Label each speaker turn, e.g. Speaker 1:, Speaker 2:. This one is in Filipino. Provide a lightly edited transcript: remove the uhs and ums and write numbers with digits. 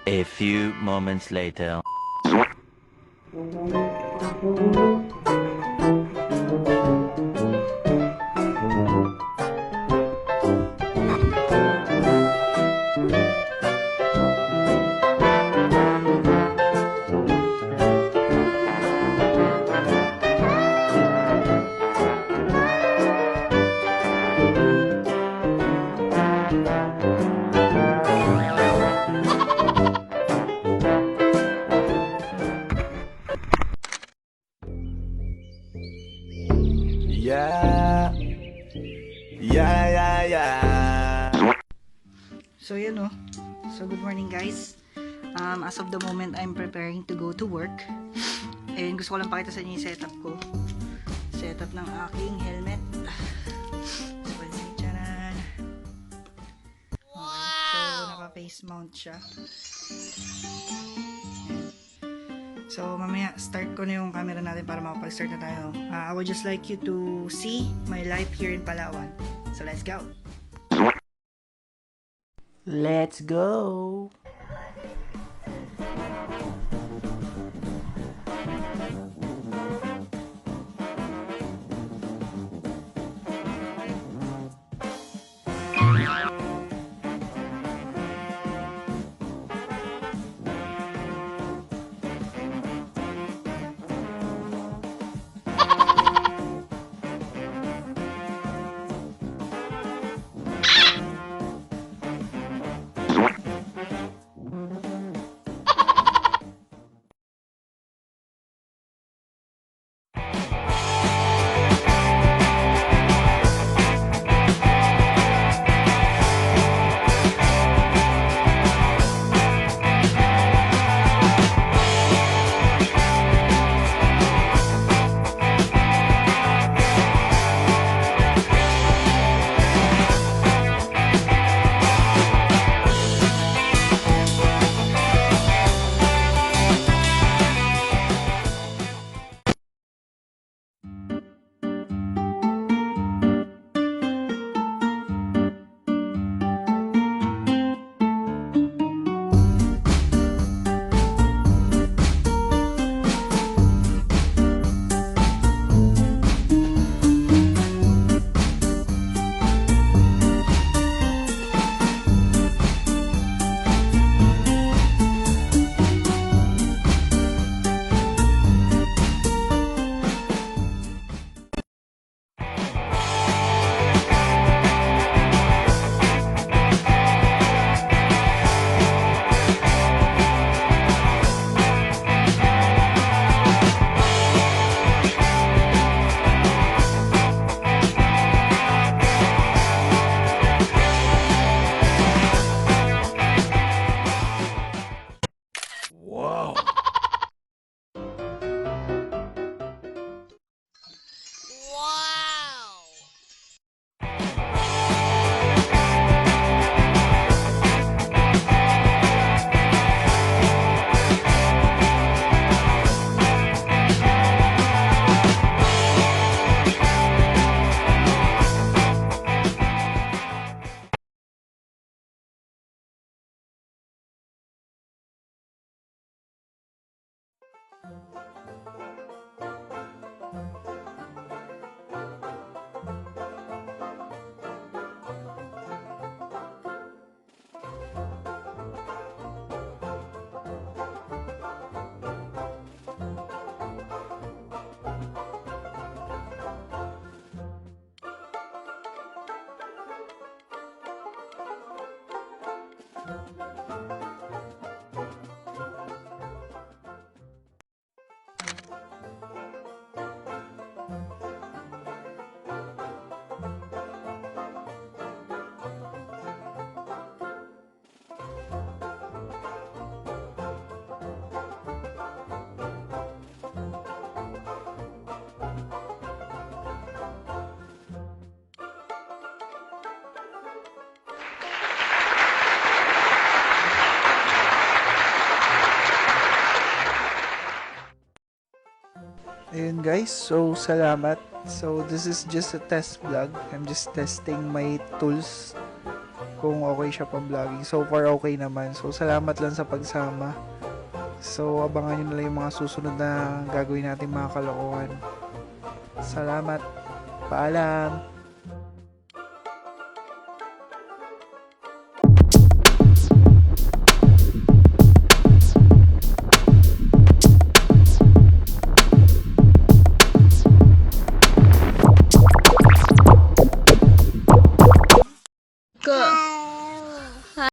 Speaker 1: A few moments later.
Speaker 2: Yeah, yeah, yeah, yeah.
Speaker 3: So yun oh. So good morning guys. As of the moment, I'm preparing to go to work. And gusto ko lang pakita sa inyo yung setup ko. Setup ng aking helmet. So pansin, tcharan. Okay, so naka-face mount siya. So mamaya start ko na yung camera natin para makapag-start na tayo. I would just like you to see my life here in Palawan. So let's go!
Speaker 2: Let's go. Whoa. Ayun guys, so salamat. So this is just a test vlog. I'm just testing my tools kung okay siya pa vlogging. So far okay naman. So salamat lang sa pagsama. So abangan nyo na lang yung mga susunod na gagawin natin mga kalokohan. Salamat. Paalam.